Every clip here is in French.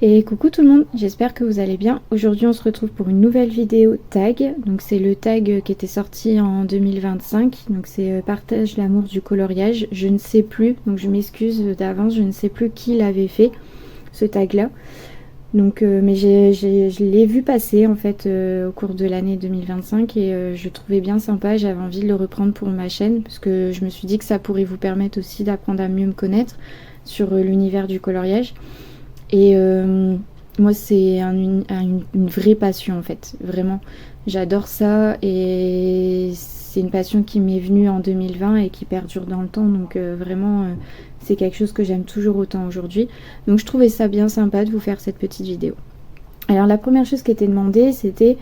Et coucou tout le monde, j'espère que vous allez bien. Aujourd'hui on se retrouve pour une nouvelle vidéo tag. Donc c'est le tag qui était sorti en 2025. Donc c'est partage l'amour du coloriage. Je ne sais plus, donc je m'excuse d'avance, je ne sais plus qui l'avait fait ce tag là. Donc mais je l'ai vu passer en fait au cours de l'année 2025 et je trouvais bien sympa. J'avais envie de le reprendre pour ma chaîne parce que je me suis dit que ça pourrait vous permettre aussi d'apprendre à mieux me connaître sur l'univers du coloriage. Et moi c'est une vraie passion en fait, vraiment j'adore ça et c'est une passion qui m'est venue en 2020 et qui perdure dans le temps, donc vraiment c'est quelque chose que j'aime toujours autant aujourd'hui, donc je trouvais ça bien sympa de vous faire cette petite vidéo. Alors la première chose qui était demandée c'était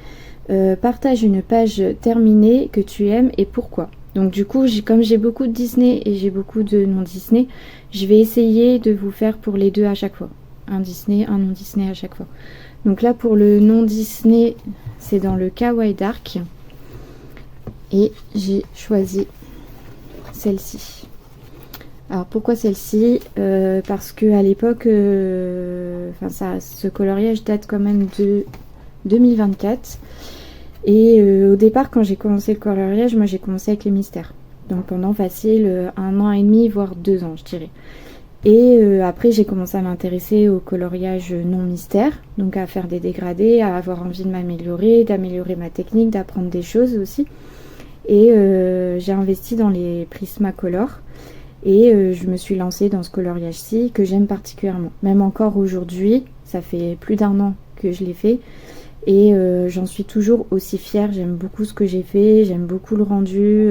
partage une page terminée que tu aimes et pourquoi. Donc du coup, comme j'ai beaucoup de Disney et j'ai beaucoup de non Disney, je vais essayer de vous faire pour les deux à chaque fois. Un Disney, un non Disney à chaque fois. Donc là pour le non Disney, c'est dans le Kawaii Dark. Et j'ai choisi celle-ci. Alors pourquoi celle-ci parce que à l'époque, ce coloriage date quand même de 2024. Et au départ quand j'ai commencé le coloriage, moi j'ai commencé avec les mystères. Donc pendant facile 1 an et demi, voire 2 ans je dirais. Et après j'ai commencé à m'intéresser au coloriage non mystère, donc à faire des dégradés, à avoir envie de m'améliorer, d'améliorer ma technique, d'apprendre des choses aussi. Et j'ai investi dans les Prismacolor et je me suis lancée dans ce coloriage-ci que j'aime particulièrement. Même encore aujourd'hui, ça fait plus d'1 an que je l'ai fait et j'en suis toujours aussi fière. J'aime beaucoup ce que j'ai fait, j'aime beaucoup le rendu.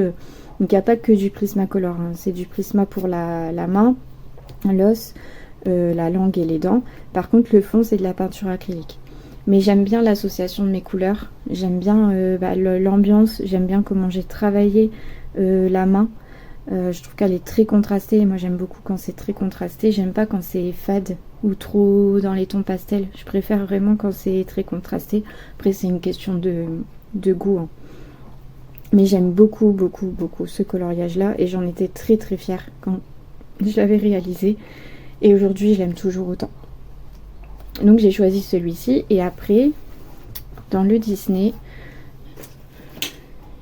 Donc il n'y a pas que du Prismacolor, hein. C'est du Prisma pour la main, l'os, la langue et les dents. Par contre le fond c'est de la peinture acrylique, mais j'aime bien l'association de mes couleurs, j'aime bien l'ambiance, j'aime bien comment j'ai travaillé la main. Je trouve qu'elle est très contrastée et moi j'aime beaucoup quand c'est très contrasté. J'aime pas quand c'est fade ou trop dans les tons pastels, je préfère vraiment quand c'est très contrasté. Après c'est une question de goût, hein. Mais j'aime beaucoup ce coloriage là et j'en étais très fière quand je l'avais réalisé et aujourd'hui je l'aime toujours autant. Donc j'ai choisi celui-ci et après dans le Disney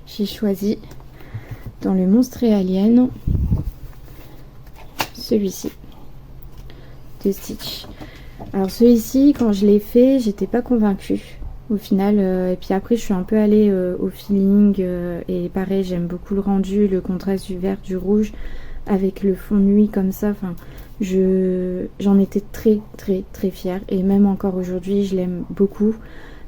j'ai choisi dans le Monstre et Alien celui-ci de Stitch. Alors celui-ci quand je l'ai fait j'étais pas convaincue au final et puis après je suis un peu allée au feeling et pareil j'aime beaucoup le rendu, le contraste du vert, du rouge avec le fond nuit comme ça, enfin j'en étais très fière et même encore aujourd'hui je l'aime beaucoup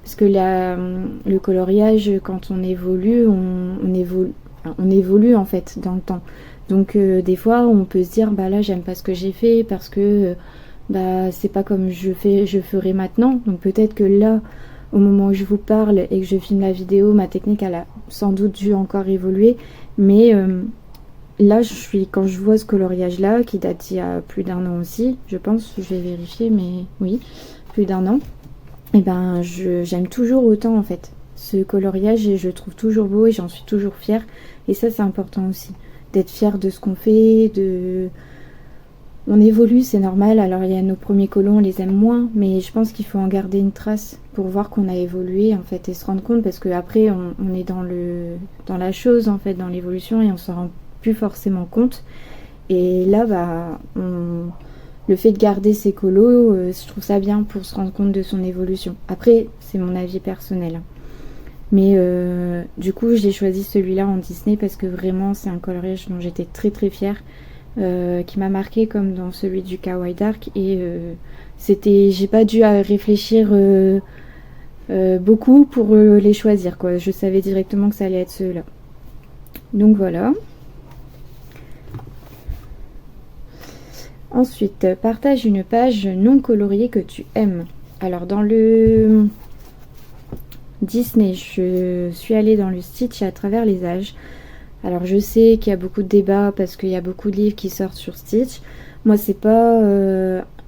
parce que le coloriage quand on évolue on évolue en fait dans le temps, donc des fois on peut se dire bah là j'aime pas ce que j'ai fait parce que bah c'est pas comme je ferai maintenant, donc peut-être que là au moment où je vous parle et que je filme la vidéo ma technique elle a sans doute dû encore évoluer, mais là quand je vois ce coloriage là qui date d'il y a plus d'1 an aussi je pense, je vais vérifier mais oui plus d'1 an, et ben j'aime toujours autant en fait ce coloriage et je le trouve toujours beau et j'en suis toujours fière et ça c'est important aussi d'être fière de ce qu'on fait, on évolue c'est normal. Alors il y a nos premiers colos on les aime moins mais je pense qu'il faut en garder une trace pour voir qu'on a évolué en fait et se rendre compte parce que après on est dans la chose en fait, dans l'évolution et on s'en rend plus forcément compte et là bah le fait de garder ses colos je trouve ça bien pour se rendre compte de son évolution. Après c'est mon avis personnel, hein. Mais du coup j'ai choisi celui-là en Disney parce que vraiment c'est un coloriage dont j'étais très fière, qui m'a marqué comme dans celui du Kawaii Dark et j'ai pas dû réfléchir beaucoup pour les choisir quoi. Je savais directement que ça allait être ceux-là, donc voilà. Ensuite, partage une page non coloriée que tu aimes. Alors dans le Disney, je suis allée dans le Stitch à travers les âges. Alors je sais qu'il y a beaucoup de débats parce qu'il y a beaucoup de livres qui sortent sur Stitch. Moi c'est pas...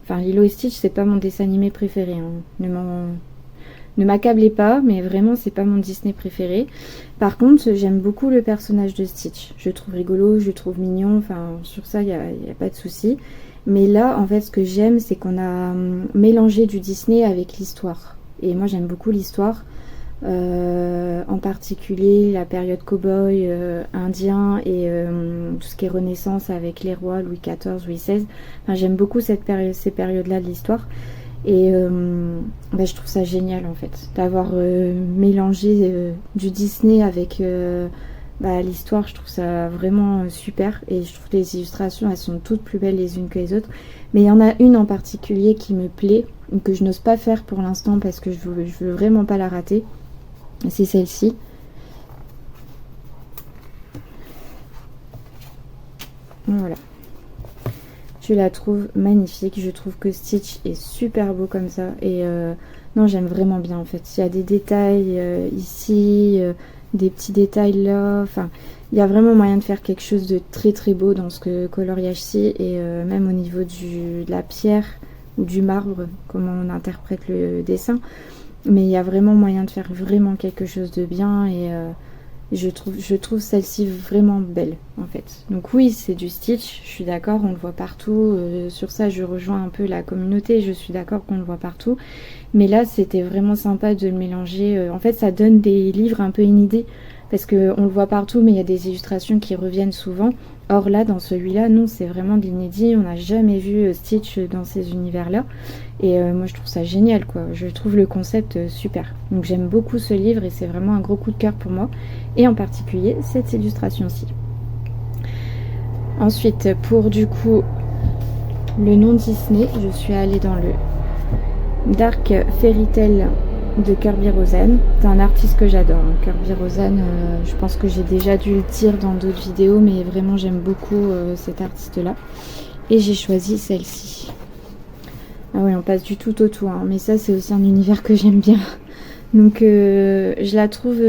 Enfin Lilo et Stitch c'est pas mon dessin animé préféré, hein. Ne m'accablez pas, mais vraiment c'est pas mon Disney préféré. Par contre j'aime beaucoup le personnage de Stitch. Je le trouve rigolo, je le trouve mignon, enfin sur ça il n'y a pas de souci. Mais là, en fait, ce que j'aime, c'est qu'on a mélangé du Disney avec l'histoire. Et moi, j'aime beaucoup l'histoire. En particulier la période cow-boy indien et tout ce qui est Renaissance avec les rois Louis XIV, Louis XVI. Enfin, j'aime beaucoup ces périodes-là de l'histoire. Et je trouve ça génial en fait, d'avoir mélangé du Disney avec l'histoire. Je trouve ça vraiment super. Et je trouve que les illustrations, elles sont toutes plus belles les unes que les autres. Mais il y en a une en particulier qui me plaît, que je n'ose pas faire pour l'instant parce que je veux vraiment pas la rater. C'est celle-ci. Voilà. Je la trouve magnifique. Je trouve que Stitch est super beau comme ça. Et non, j'aime vraiment bien en fait. Il y a des détails ici, des petits détails là. Enfin, il y a vraiment moyen de faire quelque chose de très très beau dans ce coloriage-ci. Et même au niveau de la pierre ou du marbre, comment on interprète le dessin. Mais il y a vraiment moyen de faire vraiment quelque chose de bien. Et je trouve celle-ci vraiment belle en fait. Donc oui, c'est du Stitch, je suis d'accord, on le voit partout. Sur ça, je rejoins un peu la communauté, je suis d'accord qu'on le voit partout. Mais là, c'était vraiment sympa de le mélanger. En fait, ça donne des livres un peu inédits parce qu'on le voit partout, mais il y a des illustrations qui reviennent souvent. Or là, dans celui-là, non, c'est vraiment de l'inédit. On n'a jamais vu Stitch dans ces univers-là. Et moi, je trouve ça génial, quoi. Je trouve le concept super. Donc j'aime beaucoup ce livre et c'est vraiment un gros coup de cœur pour moi. Et en particulier, cette illustration-ci. Ensuite, pour du coup, le non Disney, je suis allée dans le Dark Fairy Tale de Kerby Rosen. C'est un artiste que j'adore. Kerby Rosen, je pense que j'ai déjà dû le dire dans d'autres vidéos, mais vraiment j'aime beaucoup cet artiste-là. Et j'ai choisi celle-ci. Ah oui, on passe du tout au tout, hein. Mais ça c'est aussi un univers que j'aime bien. Donc je la trouve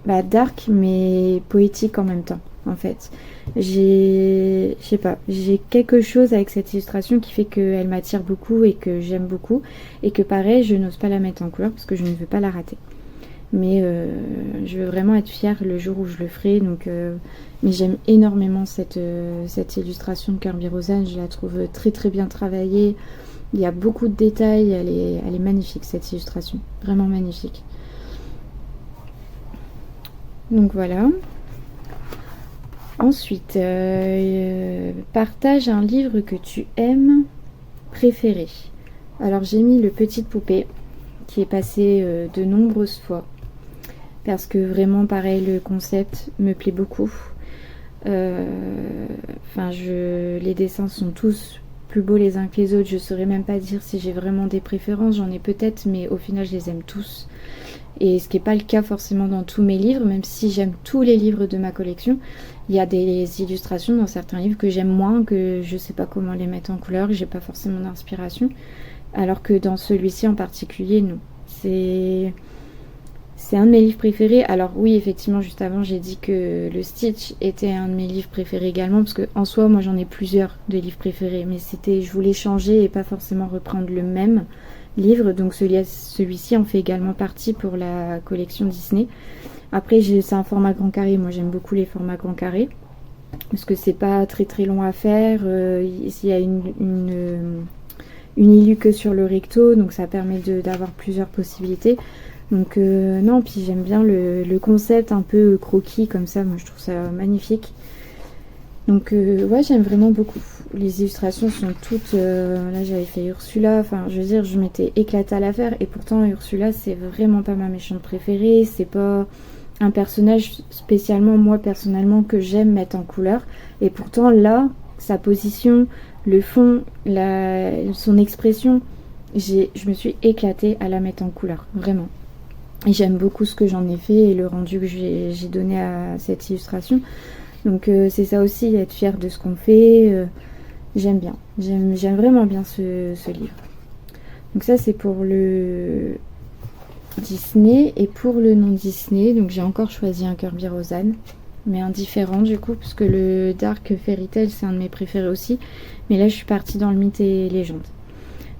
dark mais poétique en même temps, en fait. Je sais pas, j'ai quelque chose avec cette illustration qui fait qu'elle m'attire beaucoup et que j'aime beaucoup. Et que pareil, je n'ose pas la mettre en couleur parce que je ne veux pas la rater. Mais je veux vraiment être fière le jour où je le ferai. Donc, mais j'aime énormément cette illustration de Kerby Rosen. Je la trouve très très bien travaillée. Il y a beaucoup de détails. Elle est magnifique cette illustration. Vraiment magnifique. Donc voilà. Ensuite, partage un livre que tu aimes préféré. Alors j'ai mis le Petite Poupée qui est passé de nombreuses fois parce que vraiment pareil, le concept me plaît beaucoup. Les dessins sont tous plus beaux les uns que les autres. Je saurais même pas dire si j'ai vraiment des préférences, j'en ai peut-être, mais au final je les aime tous. Et ce qui n'est pas le cas forcément dans tous mes livres, même si j'aime tous les livres de ma collection, il y a des illustrations dans certains livres que j'aime moins, que je sais pas comment les mettre en couleur, que j'ai pas forcément d'inspiration. Alors que dans celui-ci en particulier, non. C'est un de mes livres préférés. Alors oui, effectivement, juste avant, j'ai dit que le Stitch était un de mes livres préférés également, parce que en soi, moi j'en ai plusieurs de livres préférés, mais je voulais changer et pas forcément reprendre le même livre. Donc celui-ci en fait également partie pour la collection Disney. Après, c'est un format grand carré. Moi, j'aime beaucoup les formats grand carré parce que c'est pas très très long à faire. Il y a une illu que sur le recto, donc ça permet d'avoir plusieurs possibilités. Donc non, puis j'aime bien le concept un peu croquis comme ça. Moi, je trouve ça magnifique. Donc ouais, j'aime vraiment beaucoup. Les illustrations sont toutes... là, j'avais fait Ursula. Enfin, je veux dire, je m'étais éclatée à la faire. Et pourtant, Ursula, c'est vraiment pas ma méchante préférée. C'est pas un personnage spécialement, moi, personnellement, que j'aime mettre en couleur. Et pourtant, là, sa position, le fond, son expression, je me suis éclatée à la mettre en couleur. Vraiment. Et j'aime beaucoup ce que j'en ai fait et le rendu que j'ai donné à cette illustration. Donc c'est ça aussi, être fière de ce qu'on fait. J'aime bien. J'aime vraiment bien ce livre. Donc ça, c'est pour le Disney. Et pour le non-Disney, donc j'ai encore choisi un Kerby Rosen, mais un différent du coup, parce que le Dark Fairy Tale, c'est un de mes préférés aussi. Mais là, je suis partie dans le mythe et légende.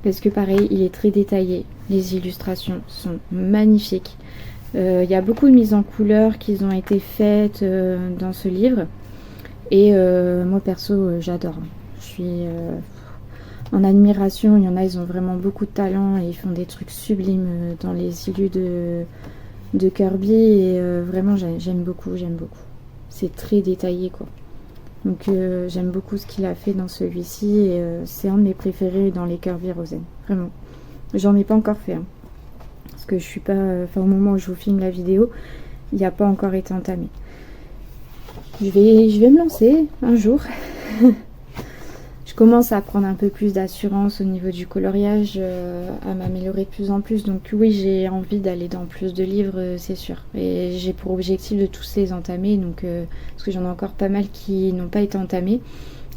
Parce que pareil, il est très détaillé. Les illustrations sont magnifiques. Il y a beaucoup de mises en couleur qui ont été faites dans ce livre. Et moi perso, j'adore. suis en admiration. Il y en a, ils ont vraiment beaucoup de talent et ils font des trucs sublimes dans les illus de Kirby. Et vraiment, j'aime beaucoup. C'est très détaillé, quoi. Donc j'aime beaucoup ce qu'il a fait dans celui-ci. Et c'est un de mes préférés dans les Kirby Rosen. Vraiment. J'en ai pas encore fait. Hein, parce que je suis pas... Enfin, au moment où je vous filme la vidéo, il n'a pas encore été entamé. Je vais me lancer un jour. Je commence à prendre un peu plus d'assurance au niveau du coloriage, à m'améliorer de plus en plus. Donc oui, j'ai envie d'aller dans plus de livres, c'est sûr. Et j'ai pour objectif de tous les entamer, donc, parce que j'en ai encore pas mal qui n'ont pas été entamés.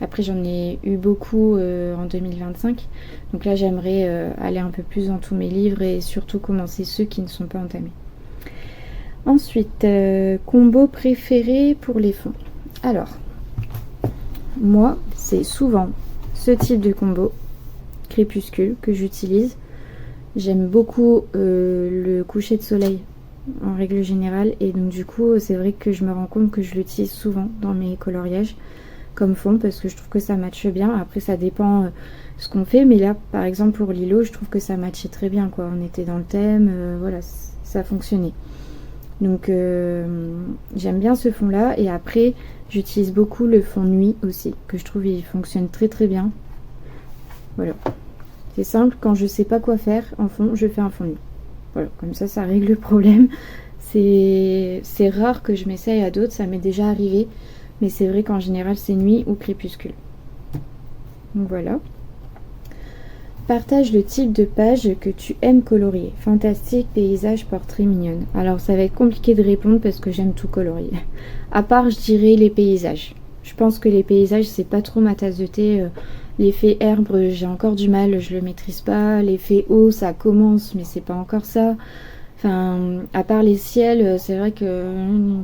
Après, j'en ai eu beaucoup en 2025. Donc là, j'aimerais aller un peu plus dans tous mes livres et surtout commencer ceux qui ne sont pas entamés. Ensuite, combo préféré pour les fonds. Alors, moi, c'est souvent ce type de combo, crépuscule, que j'utilise. J'aime beaucoup le coucher de soleil en règle générale. Et donc du coup, c'est vrai que je me rends compte que je l'utilise souvent dans mes coloriages comme fond parce que je trouve que ça matche bien. Après, ça dépend ce qu'on fait. Mais là, par exemple, pour Lilo, je trouve que ça matchait très bien, quoi. On était dans le thème, voilà, ça fonctionnait. Donc j'aime bien ce fond là. Et après j'utilise beaucoup le fond nuit aussi, que je trouve il fonctionne très très bien. Voilà, c'est simple, quand je sais pas quoi faire en fond, je fais un fond nuit. Voilà, comme ça règle le problème. C'est rare que je m'essaye à d'autres, ça m'est déjà arrivé, mais c'est vrai qu'en général c'est nuit ou crépuscule. Donc voilà. Partage le type de page que tu aimes colorier. Fantastique, paysage, portrait, mignonne. Alors ça va être compliqué de répondre parce que j'aime tout colorier. À part, je dirais les paysages. Je pense que les paysages, c'est pas trop ma tasse de thé. L'effet herbe, j'ai encore du mal, je le maîtrise pas. L'effet eau, ça commence, mais c'est pas encore ça. Enfin, à part les ciels, c'est vrai que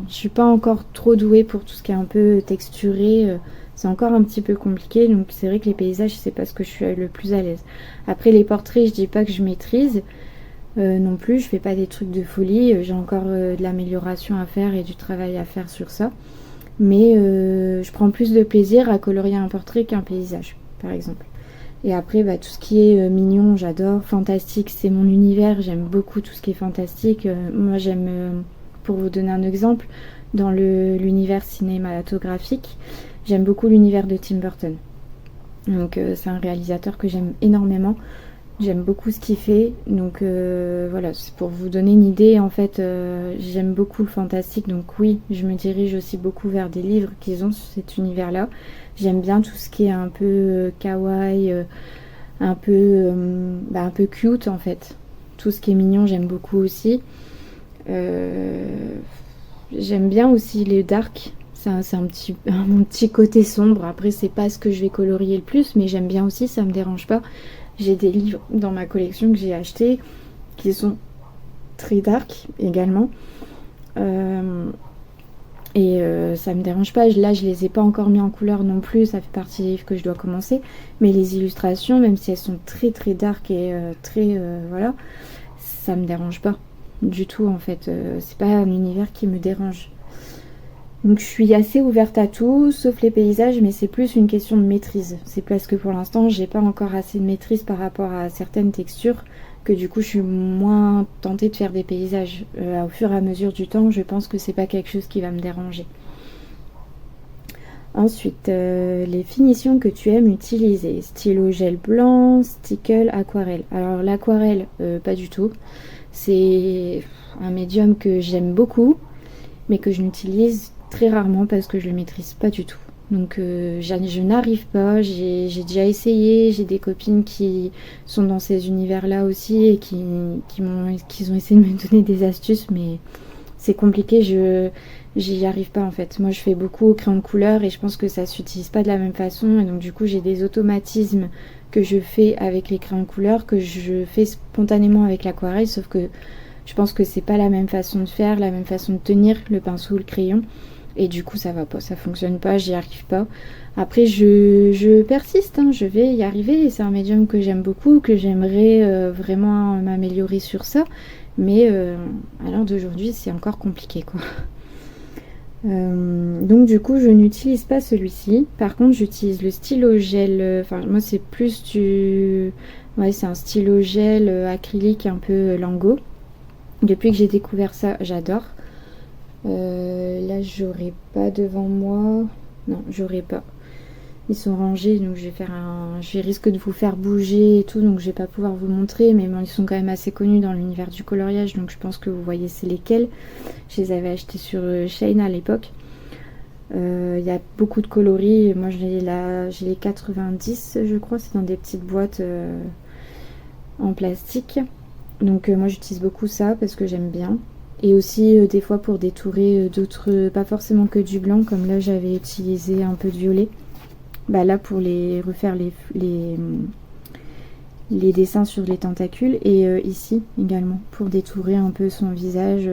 je suis pas encore trop douée pour tout ce qui est un peu texturé. C'est encore un petit peu compliqué, donc c'est vrai que les paysages, c'est pas ce que je suis le plus à l'aise. Après les portraits, je dis pas que je maîtrise non plus, je fais pas des trucs de folie, j'ai encore de l'amélioration à faire et du travail à faire sur ça. Mais je prends plus de plaisir à colorier un portrait qu'un paysage, par exemple. Et après, tout ce qui est mignon, j'adore. Fantastique, c'est mon univers, j'aime beaucoup tout ce qui est fantastique. Moi, j'aime, pour vous donner un exemple, dans l'univers cinématographique, j'aime beaucoup l'univers de Tim Burton. Donc c'est un réalisateur que j'aime énormément. J'aime beaucoup ce qu'il fait. Donc voilà, c'est pour vous donner une idée. En fait, j'aime beaucoup le fantastique. Donc oui, je me dirige aussi beaucoup vers des livres qui ont cet univers-là. J'aime bien tout ce qui est un peu kawaii, un peu cute en fait. Tout ce qui est mignon, j'aime beaucoup aussi. J'aime bien aussi les dark. C'est mon petit côté sombre. Après, c'est pas ce que je vais colorier le plus, mais j'aime bien aussi, ça me dérange pas. J'ai des livres dans ma collection que j'ai achetés qui sont très dark également. Ça me dérange pas. Là, je les ai pas encore mis en couleur non plus. Ça fait partie des livres que je dois commencer. Mais les illustrations, même si elles sont très très dark et voilà, ça me dérange pas du tout en fait. C'est pas un univers qui me dérange. Donc je suis assez ouverte à tout, sauf les paysages, mais c'est plus une question de maîtrise. C'est parce que pour l'instant, j'ai pas encore assez de maîtrise par rapport à certaines textures, que du coup je suis moins tentée de faire des paysages. Au fur et à mesure du temps, je pense que c'est pas quelque chose qui va me déranger. Ensuite, les finitions que tu aimes utiliser. Stylo gel blanc, stickle, aquarelle. Alors l'aquarelle, pas du tout. C'est un médium que j'aime beaucoup, mais que je n'utilise très rarement parce que je le maîtrise pas du tout. Donc je n'arrive pas, j'ai déjà essayé, j'ai des copines qui sont dans ces univers là aussi et qui ont essayé de me donner des astuces, mais c'est compliqué, j'y arrive pas en fait. Moi je fais beaucoup au crayon de couleur et je pense que ça s'utilise pas de la même façon, et donc du coup j'ai des automatismes que je fais avec les crayons de couleur que je fais spontanément avec l'aquarelle, sauf que je pense que c'est pas la même façon de faire, la même façon de tenir le pinceau ou le crayon. Et du coup ça va pas, ça fonctionne pas, j'y arrive pas. Après je persiste, hein, je vais y arriver. C'est un médium que j'aime beaucoup, que j'aimerais vraiment m'améliorer sur ça. Mais à l'heure d'aujourd'hui c'est encore compliqué quoi. Donc du coup je n'utilise pas celui-ci. Par contre j'utilise le stylo gel. Enfin moi c'est plus du... Ouais, c'est un stylo gel acrylique un peu Lango. Depuis que j'ai découvert ça, j'adore. Là j'aurais pas devant moi. Non, j'aurais pas. Ils sont rangés, donc je vais risque de vous faire bouger et tout, donc je vais pas pouvoir vous montrer, mais bon, ils sont quand même assez connus dans l'univers du coloriage, donc je pense que vous voyez c'est lesquels. Je les avais achetés sur Shein à l'époque. Il y a beaucoup de coloris. Moi j'ai les 90, je crois, c'est dans des petites boîtes en plastique. Donc moi j'utilise beaucoup ça parce que j'aime bien. Et aussi des fois pour détourer d'autres, pas forcément que du blanc, comme là j'avais utilisé un peu de violet. Bah là pour refaire les dessins sur les tentacules, et ici également pour détourer un peu son visage.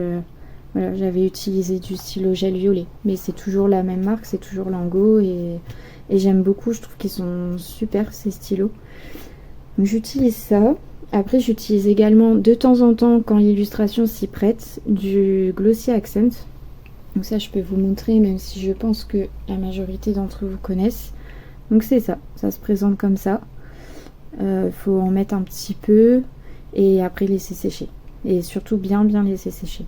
Voilà, j'avais utilisé du stylo gel violet, mais c'est toujours la même marque, c'est toujours Lango, et j'aime beaucoup, je trouve qu'ils sont super ces stylos. Donc j'utilise ça. Après j'utilise également de temps en temps, quand l'illustration s'y prête, du Glossy Accent. Donc ça je peux vous montrer, même si je pense que la majorité d'entre vous connaissent. Donc c'est ça, ça se présente comme ça. Faut en mettre un petit peu et après laisser sécher. Et surtout bien laisser sécher.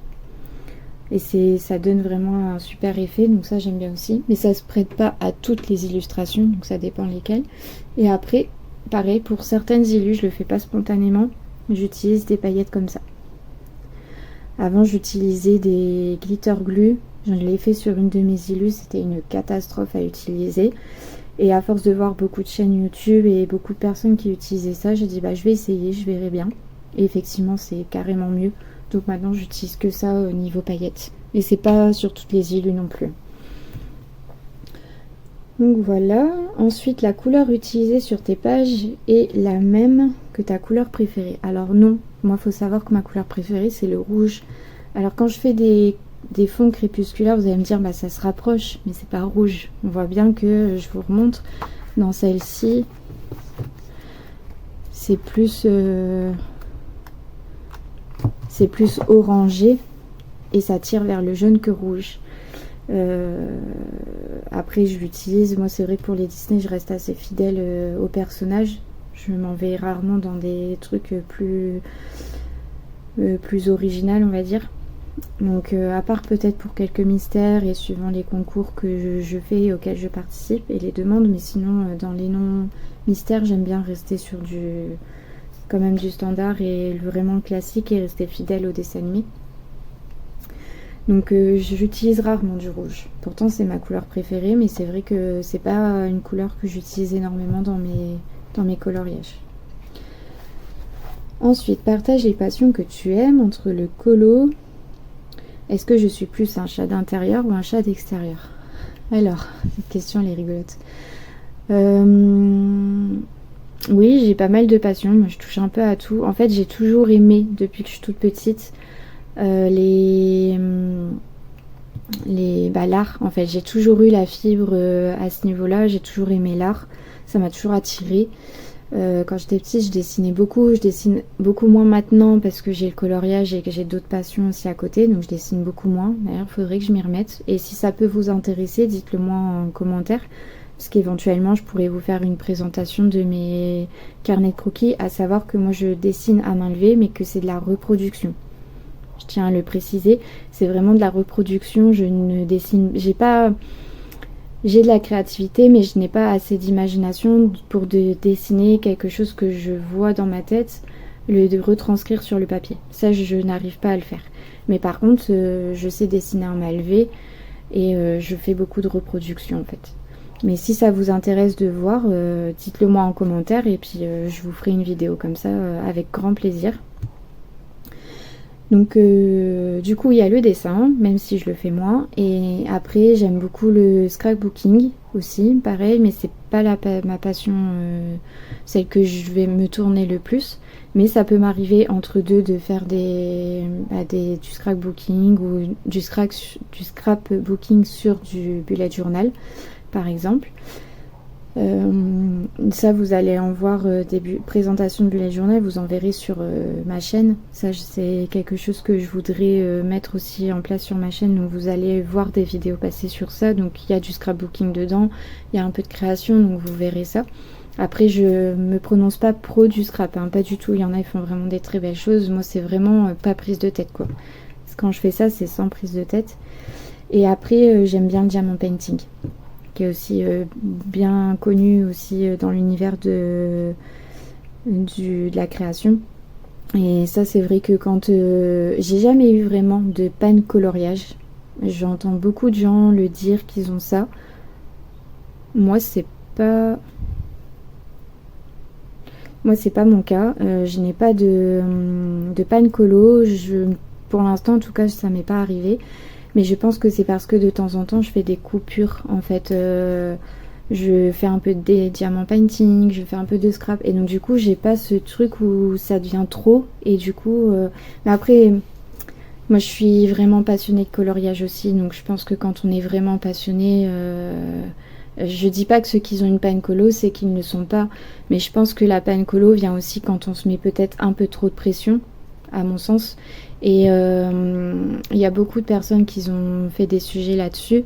Et ça donne vraiment un super effet, donc ça j'aime bien aussi. Mais ça se prête pas à toutes les illustrations, donc ça dépend lesquelles. Et après, pareil, pour certaines illus, je le fais pas spontanément, j'utilise des paillettes comme ça. Avant j'utilisais des glitter glue, je l'ai fait sur une de mes illus, c'était une catastrophe à utiliser. Et à force de voir beaucoup de chaînes YouTube et beaucoup de personnes qui utilisaient ça, j'ai dit bah je vais essayer, je verrai bien. Et effectivement c'est carrément mieux. Donc maintenant j'utilise que ça au niveau paillettes. Et c'est pas sur toutes les illus non plus. Donc voilà. Ensuite la couleur utilisée sur tes pages est la même que ta couleur préférée. Alors non, moi il faut savoir que ma couleur préférée c'est le rouge. Alors quand je fais des fonds crépusculaires, vous allez me dire bah ça se rapproche, mais c'est pas rouge. On voit bien que je vous remontre dans celle-ci, c'est plus orangé et ça tire vers le jaune que rouge. Après je l'utilise, moi c'est vrai que pour les Disney je reste assez fidèle au personnage. Je m'en vais rarement dans des trucs plus original on va dire. Donc à part peut-être pour quelques mystères et suivant les concours que je fais et auxquels je participe et les demandes, mais sinon dans les non mystères j'aime bien rester sur quand même du standard et vraiment le classique et rester fidèle au dessin animé. Donc j'utilise rarement du rouge, pourtant c'est ma couleur préférée, mais c'est vrai que c'est pas une couleur que j'utilise énormément dans mes coloriages. Ensuite, partage les passions que tu aimes entre le colo. Est-ce que je suis plus un chat d'intérieur ou un chat d'extérieur? Alors, cette question elle est rigolote. Oui, j'ai pas mal de passions, moi je touche un peu à tout. En fait, j'ai toujours aimé, depuis que je suis toute petite, l'art. En fait, j'ai toujours eu la fibre à ce niveau-là, j'ai toujours aimé l'art. Ça m'a toujours attirée. Quand j'étais petite, je dessinais beaucoup. Je dessine beaucoup moins maintenant parce que j'ai le coloriage et que j'ai d'autres passions aussi à côté. Donc je dessine beaucoup moins. D'ailleurs, il faudrait que je m'y remette. Et si ça peut vous intéresser, dites-le moi en commentaire. Parce qu'éventuellement, je pourrais vous faire une présentation de mes carnets de croquis. À savoir que moi, je dessine à main levée, mais que c'est de la reproduction. Je tiens à le préciser. C'est vraiment de la reproduction. Je ne dessine... J'ai de la créativité, mais je n'ai pas assez d'imagination pour dessiner quelque chose que je vois dans ma tête, de retranscrire sur le papier. Ça, je n'arrive pas à le faire. Mais par contre, je sais dessiner en main levée et je fais beaucoup de reproduction en fait. Mais si ça vous intéresse de voir, dites-le moi en commentaire et puis je vous ferai une vidéo comme ça avec grand plaisir. Donc du coup il y a le dessin, même si je le fais moins, et après j'aime beaucoup le scrapbooking aussi, pareil, mais c'est pas ma passion, celle que je vais me tourner le plus, mais ça peut m'arriver entre deux de faire du scrapbooking ou du scrapbooking sur du bullet journal par exemple. Ça, vous allez en voir début présentation de bullet journal, vous en verrez sur ma chaîne. Ça, c'est quelque chose que je voudrais mettre aussi en place sur ma chaîne. Donc vous allez voir des vidéos passer sur ça. Donc il y a du scrapbooking dedans, il y a un peu de création, donc vous verrez ça. Après, je me prononce pas pro du scrap, hein, pas du tout. Il y en a, ils font vraiment des très belles choses. Moi, c'est vraiment pas prise de tête, quoi. Parce que quand je fais ça, c'est sans prise de tête. Et après, j'aime bien le diamant painting, qui est aussi bien connu aussi dans l'univers de la création. Et ça, c'est vrai que quand j'ai jamais eu vraiment de pan coloriage, j'entends beaucoup de gens le dire qu'ils ont ça. Moi, c'est pas mon cas. Je n'ai pas de pan colo. Pour l'instant, en tout cas, ça m'est pas arrivé. Mais je pense que c'est parce que de temps en temps, je fais des coupures. En fait, je fais un peu de diamant painting, je fais un peu de scrap. Et donc, du coup, j'ai pas ce truc où ça devient trop. Et du coup, mais après, moi, je suis vraiment passionnée de coloriage aussi. Donc, je pense que quand on est vraiment passionné, je dis pas que ceux qui ont une panne colo, c'est qu'ils ne sont pas. Mais je pense que la panne colo vient aussi quand on se met peut-être un peu trop de pression, à mon sens. Et il y a beaucoup de personnes qui ont fait des sujets là-dessus.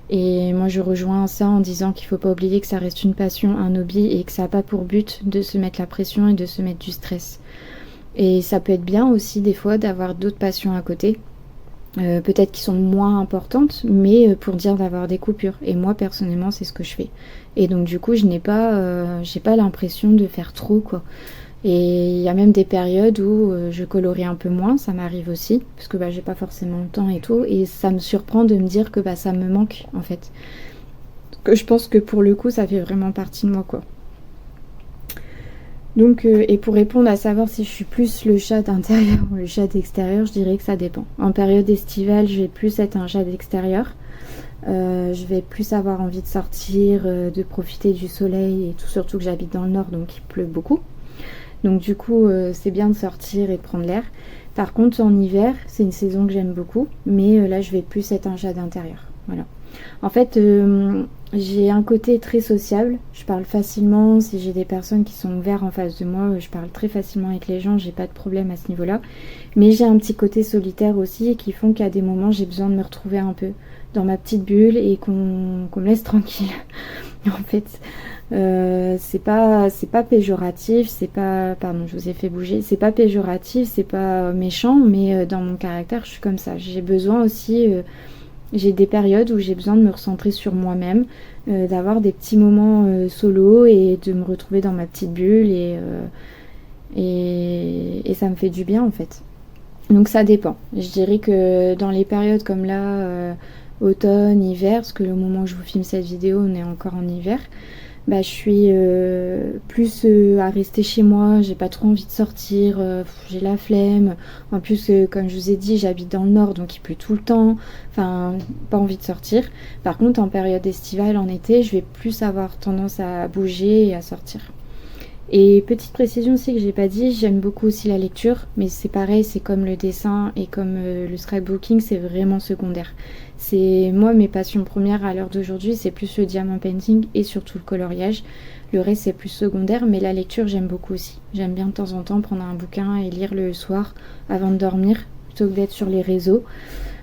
Et moi, je rejoins ça en disant qu'il ne faut pas oublier que ça reste une passion, un hobby, et que ça n'a pas pour but de se mettre la pression et de se mettre du stress. Et ça peut être bien aussi des fois d'avoir d'autres passions à côté. Peut-être qui sont moins importantes, mais pour dire d'avoir des coupures. Et moi, personnellement, c'est ce que je fais. Et donc, du coup, j'ai pas l'impression de faire trop, quoi. Et il y a même des périodes où je colorie un peu moins, ça m'arrive aussi, parce que j'ai pas forcément le temps et tout, et ça me surprend de me dire que ça me manque, en fait. Que je pense que pour le coup, ça fait vraiment partie de moi, quoi. Donc, et pour répondre à savoir si je suis plus le chat d'intérieur ou le chat d'extérieur, je dirais que ça dépend. En période estivale, je vais plus être un chat d'extérieur. Je vais plus avoir envie de sortir, de profiter du soleil et tout, surtout que j'habite dans le nord, donc il pleut beaucoup. Donc du coup, c'est bien de sortir et de prendre l'air. Par contre, en hiver, c'est une saison que j'aime beaucoup, mais là, je vais plus être un chat d'intérieur. Voilà. En fait, j'ai un côté très sociable. Je parle facilement. Si j'ai des personnes qui sont ouvertes en face de moi, je parle très facilement avec les gens. J'ai pas de problème à ce niveau-là. Mais j'ai un petit côté solitaire aussi qui font qu'à des moments, j'ai besoin de me retrouver un peu dans ma petite bulle et qu'on me laisse tranquille. En fait, c'est pas péjoratif, c'est pas, pardon, je vous ai fait bouger, c'est pas péjoratif, c'est pas méchant, mais dans mon caractère, je suis comme ça. J'ai besoin aussi, j'ai des périodes où j'ai besoin de me recentrer sur moi-même, d'avoir des petits moments solo et de me retrouver dans ma petite bulle et ça me fait du bien en fait. Donc ça dépend. Je dirais que dans les périodes comme là, automne, hiver, parce que au moment où je vous filme cette vidéo, on est encore en hiver, je suis plus à rester chez moi, j'ai pas trop envie de sortir, j'ai la flemme. En plus, comme je vous ai dit, j'habite dans le nord, donc il pleut tout le temps, enfin, pas envie de sortir. Par contre, en période estivale, en été, je vais plus avoir tendance à bouger et à sortir. Et petite précision aussi que j'ai pas dit, j'aime beaucoup aussi la lecture, mais c'est pareil, c'est comme le dessin et comme le scrapbooking, c'est vraiment secondaire. C'est moi, mes passions premières à l'heure d'aujourd'hui, c'est plus le diamant painting et surtout le coloriage. Le reste c'est plus secondaire, mais la lecture j'aime beaucoup aussi. J'aime bien de temps en temps prendre un bouquin et lire le soir avant de dormir, plutôt que d'être sur les réseaux.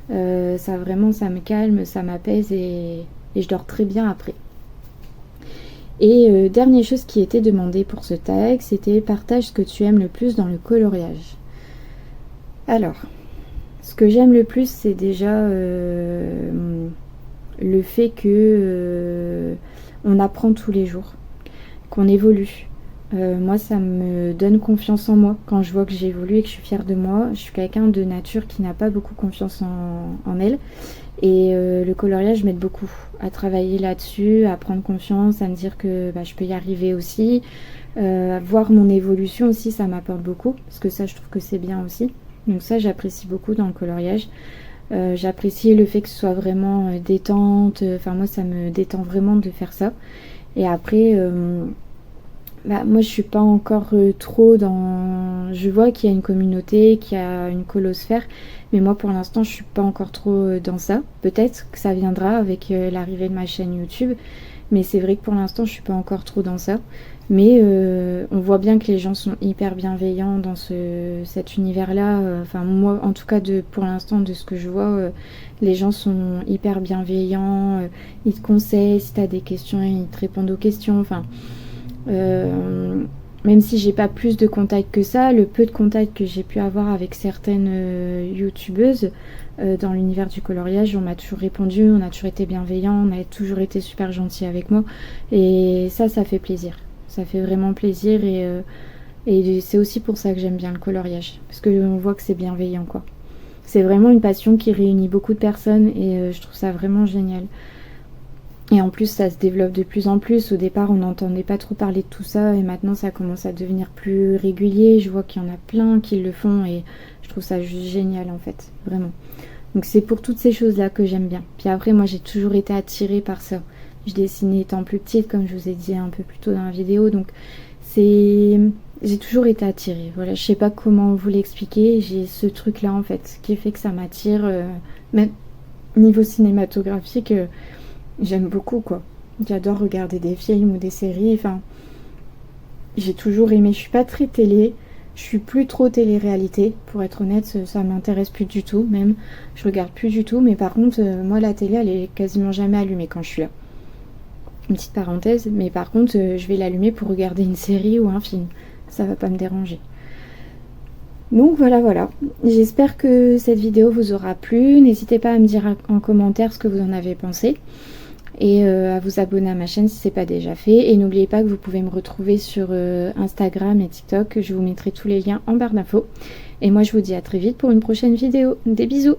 Ça vraiment, ça me calme, ça m'apaise et je dors très bien après. Et dernière chose qui était demandée pour ce tag, c'était partage ce que tu aimes le plus dans le coloriage. Alors, ce que j'aime le plus, c'est déjà le fait que on apprend tous les jours, qu'on évolue. Moi, ça me donne confiance en moi quand je vois que j'évolue et que je suis fière de moi. Je suis quelqu'un de nature qui n'a pas beaucoup confiance en elle. Et le coloriage m'aide beaucoup à travailler là-dessus, à prendre confiance, à me dire que je peux y arriver aussi. Voir mon évolution aussi, ça m'apporte beaucoup, parce que ça, je trouve que c'est bien aussi. Donc ça, j'apprécie beaucoup dans le coloriage. J'apprécie le fait que ce soit vraiment détente. Enfin, moi, ça me détend vraiment de faire ça. Et après... moi je suis pas encore trop dans... Je vois qu'il y a une communauté, qu'il y a une colosphère, mais moi pour l'instant je suis pas encore trop dans ça. Peut-être que ça viendra avec l'arrivée de ma chaîne YouTube, Mais c'est vrai que pour l'instant je suis pas encore trop dans ça. Mais on voit bien que les gens sont hyper bienveillants dans cet univers-là. Enfin moi en tout cas pour l'instant de ce que je vois, les gens sont hyper bienveillants, ils te conseillent, si tu as des questions, ils te répondent aux questions. Enfin, même si j'ai pas plus de contacts que ça, le peu de contacts que j'ai pu avoir avec certaines youtubeuses dans l'univers du coloriage, on m'a toujours répondu, on a toujours été bienveillants, on a toujours été super gentils avec moi. Et ça fait plaisir. Ça fait vraiment plaisir et c'est aussi pour ça que j'aime bien le coloriage. Parce qu'on voit que c'est bienveillant, quoi. C'est vraiment une passion qui réunit beaucoup de personnes et je trouve ça vraiment génial. Et en plus ça se développe de plus en plus. Au départ on n'entendait pas trop parler de tout ça et maintenant ça commence à devenir plus régulier. Je vois qu'il y en a plein qui le font et je trouve ça juste génial en fait, vraiment. Donc c'est pour toutes ces choses là que j'aime bien. Puis après moi j'ai toujours été attirée par ça. Je dessinais étant plus petite comme je vous ai dit un peu plus tôt dans la vidéo, donc j'ai toujours été attirée. Voilà, je sais pas comment vous l'expliquer, j'ai ce truc là en fait qui fait que ça m'attire, même niveau cinématographique, j'aime beaucoup quoi. J'adore regarder des films ou des séries, enfin j'ai toujours aimé. Je suis pas très télé, je suis plus trop télé-réalité, pour être honnête, ça m'intéresse plus du tout, même je regarde plus du tout. Mais par contre moi la télé elle est quasiment jamais allumée quand je suis là. Une petite parenthèse, mais par contre je vais l'allumer pour regarder une série ou un film, ça va pas me déranger. Donc voilà, j'espère que cette vidéo vous aura plu. N'hésitez pas à me dire en commentaire ce que vous en avez pensé et à vous abonner à ma chaîne si ce n'est pas déjà fait. Et n'oubliez pas que vous pouvez me retrouver sur Instagram et TikTok, je vous mettrai tous les liens en barre d'infos. Et moi je vous dis à très vite pour une prochaine vidéo. Des bisous.